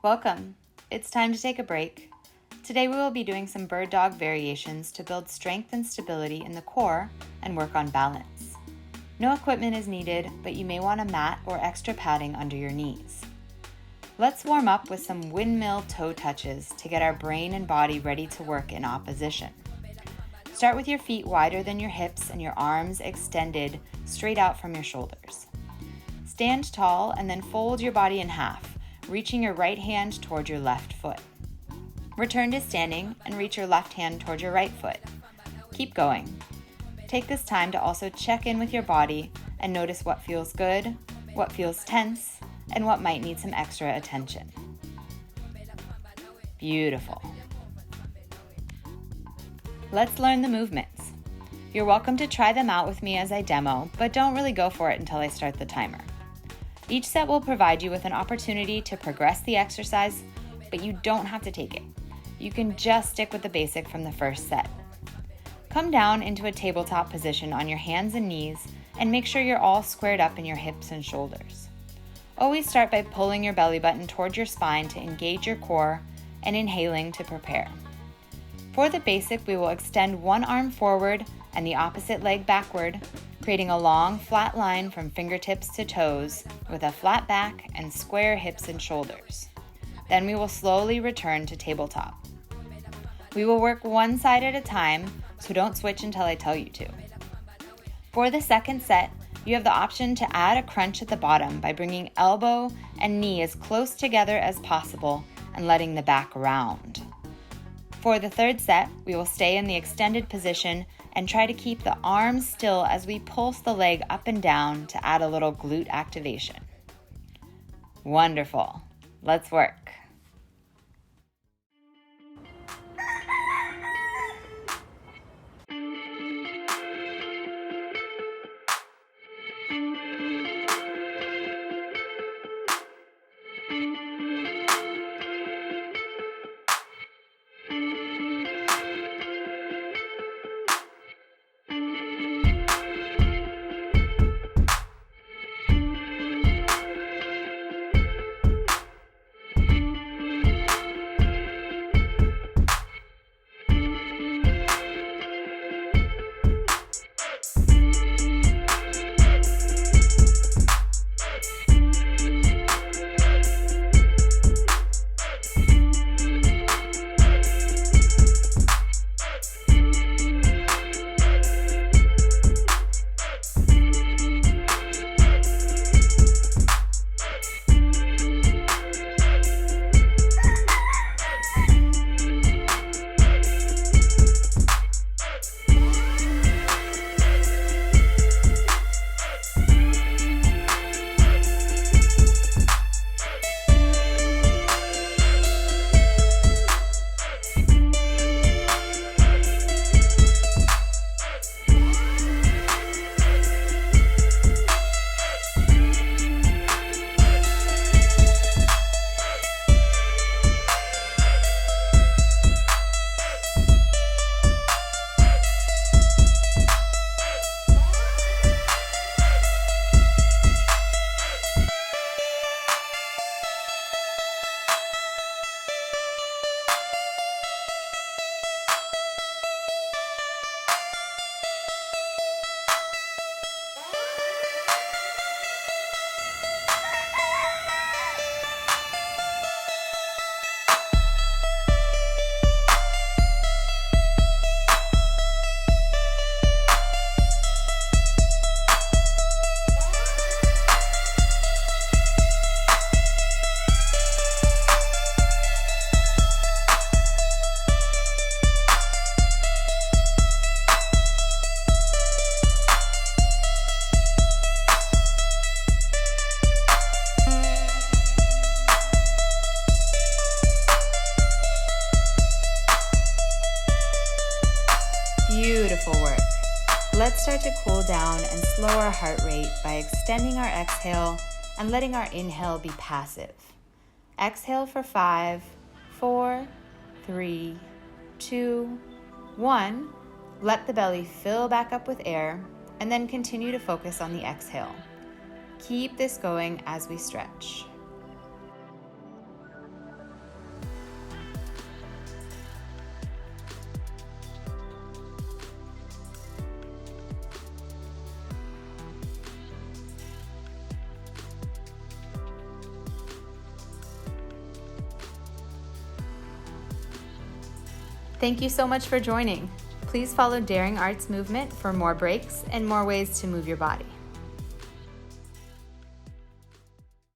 Welcome. It's time to take a break. Today we will be doing some bird dog variations to build strength and stability in the core and work on balance. No equipment is needed, but you may want a mat or extra padding under your knees. Let's warm up with some windmill toe touches to get our brain and body ready to work in opposition. Start with your feet wider than your hips and your arms extended straight out from your shoulders. Stand tall and then fold your body in half, reaching your right hand toward your left foot. Return to standing and reach your left hand toward your right foot. Keep going. Take this time to also check in with your body and notice what feels good, what feels tense, and what might need some extra attention. Beautiful. Let's learn the movements. You're welcome to try them out with me as I demo, but don't really go for it until I start the timer. Each set will provide you with an opportunity to progress the exercise, but you don't have to take it. You can just stick with the basic from the first set. Come down into a tabletop position on your hands and knees and make sure you're all squared up in your hips and shoulders. Always start by pulling your belly button toward your spine to engage your core and inhaling to prepare. For the basic, we will extend one arm forward and the opposite leg backward, creating a long, flat line from fingertips to toes with a flat back and square hips and shoulders. Then we will slowly return to tabletop. We will work one side at a time, so don't switch until I tell you to. For the second set, you have the option to add a crunch at the bottom by bringing elbow and knee as close together as possible and letting the back round. For the third set, we will stay in the extended position and try to keep the arms still as we pulse the leg up and down to add a little glute activation. Wonderful. Let's work. Beautiful work. Let's start to cool down and slow our heart rate by extending our exhale and letting our inhale be passive. Exhale for 5, 4, 3, 2, 1. Let the belly fill back up with air and then continue to focus on the exhale. Keep this going as we stretch. Thank you so much for joining. Please follow Daring Arts Movement for more breaks and more ways to move your body.